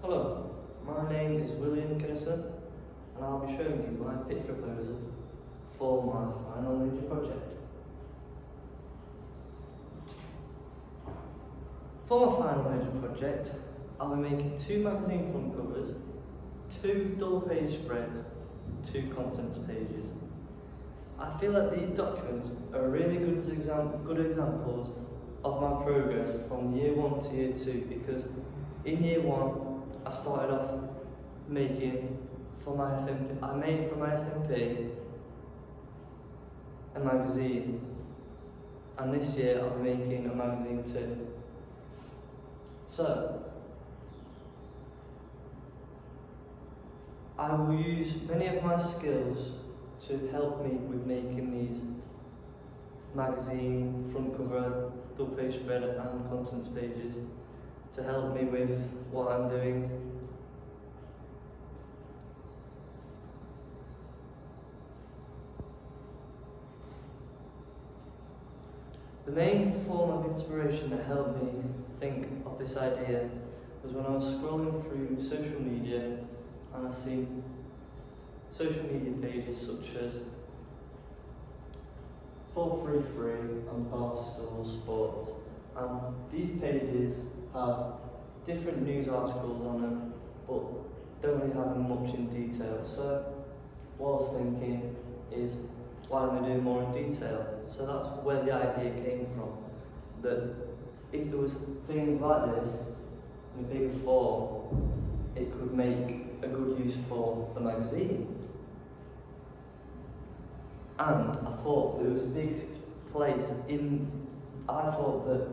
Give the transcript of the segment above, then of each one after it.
Hello, my name is William Kinnison and I'll be showing you my pitch proposal for my final major project. For my final major project, I'll be making 2 magazine front covers, 2 double page spreads, 2 contents pages. I feel that these documents are really good examples of my progress from year 1 to year 2, because in year 1 I started off making for my FMP, I made for my FMP a magazine, and this year I'll be making a magazine too. So, I will use many of my skills to help me with making these magazine front cover, double page spread and contents pages to help me with what I'm doing. The main form of inspiration that helped me think of this idea was when I was scrolling through social media and I seen social media pages such as 433 and Barstool Sports, and these pages have different news articles on them but don't really have much in detail. So what I was thinking is, why don't they do more in detail? So that's where the idea came from, that if there was things like this in a bigger form, it could make a good use for the magazine. And I thought there was a big place I thought that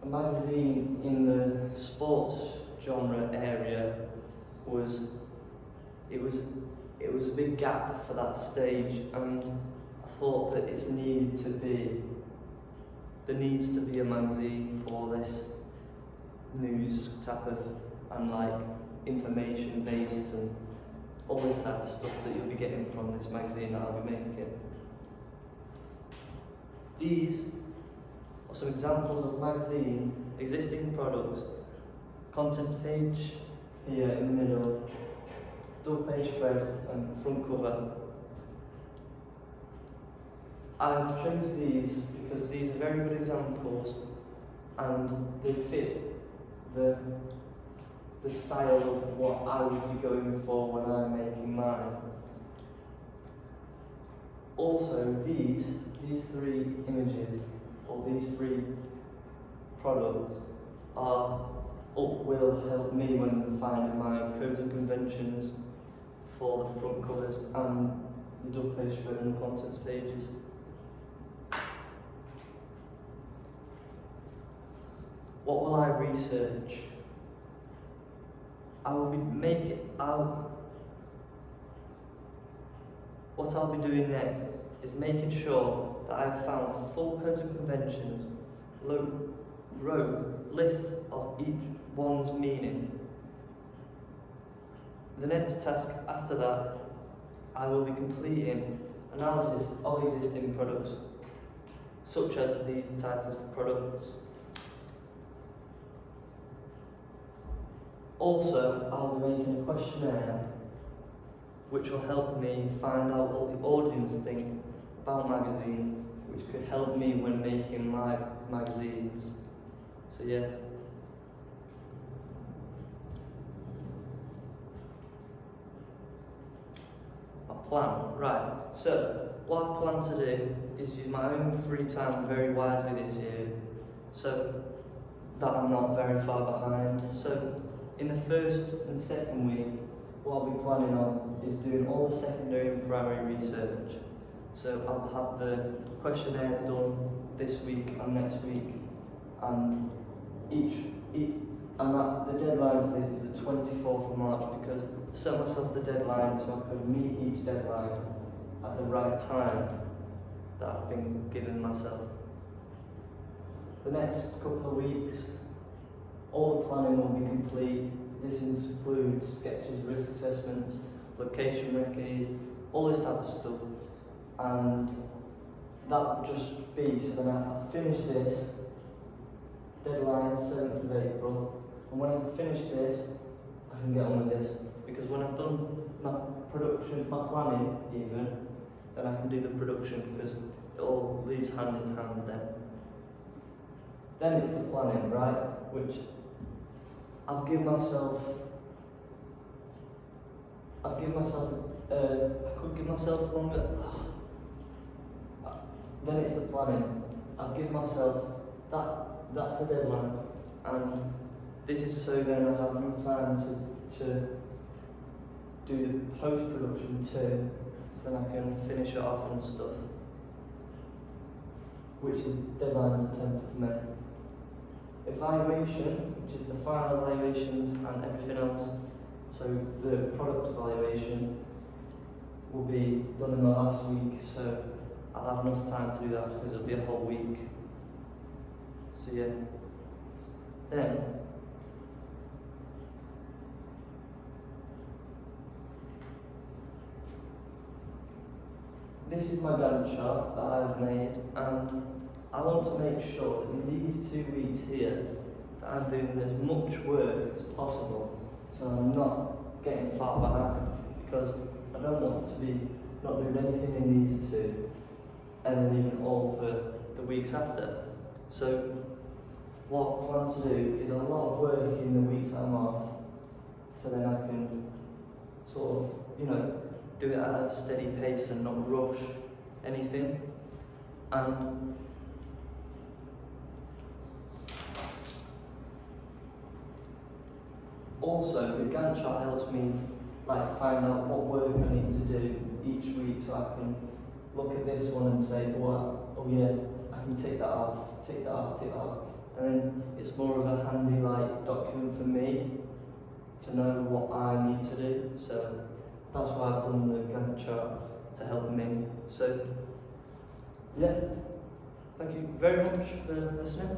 a magazine in the sports genre area was a big gap for that stage, and I thought that there needs to be a magazine for this news type of, and like information based and all this type of stuff that you'll be getting from this magazine that I'll be making. These are some examples of existing products, contents page here in the middle, double page spread and front cover. I've chosen these because these are very good examples and they fit the style of what I would be going for when I'm making mine. Also, these 3 images, or these 3 products, will help me when finding my codes and conventions for the front covers and the double page spread and the contents pages. What will I research? What I'll be doing next is making sure that I've found full codes and conventions, wrote lists of each one's meaning. The next task after that, I will be completing analysis of existing products, such as these type of products. Also, I'll be making a questionnaire which will help me find out what the audience think about magazines, which could help me when making my magazines. So yeah. My plan, right. So what I plan to do is use my own free time very wisely this year, so that I'm not very far behind. So in the first and second week, what I'll be planning on is doing all the secondary and primary research. So I'll have the questionnaires done this week and next week, and the deadline for this is the 24th of March, because I set myself the deadline so I could meet each deadline at the right time that I've been given myself. The next couple of weeks, all the planning will be complete. This includes sketches, risk assessments, location recce, all this type of stuff, and that will just be, so then I'll finish this, deadline 7th of April, and when I finish this, I I can get on with this. Because when I've done my production, my planning even, then I can do the production because it all leads hand in hand then. Then it's the planning, right? Which I could give myself longer. Then it's the planning. I've given myself that's the deadline, and this is so then I have enough time to do the post-production too, so then I can finish it off and stuff, which is deadline the 10th of May. Evaluation, which is the final evaluations and everything else, so the product evaluation will be done in the last week, so I'll have enough time to do that because it'll be a whole week. So yeah. Then this is my Gantt chart that I've made, and I want to make sure that in these 2 weeks here that I'm doing as much work as possible, so I'm not getting far behind, because I don't want to be not doing anything in these 2 and then leaving all for the weeks after. So what I plan to do is a lot of work in the weeks I'm off, so then I can sort of, do it at a steady pace and not rush anything. And also, the Gantt chart helps me find out what work I need to do each week, so I can look at this one and say, oh yeah, I can tick that off, tick that off, tick that off. And then it's more of a handy document for me to know what I need to do. So that's why I've done the Gantt chart, to help me. So yeah, thank you very much for listening.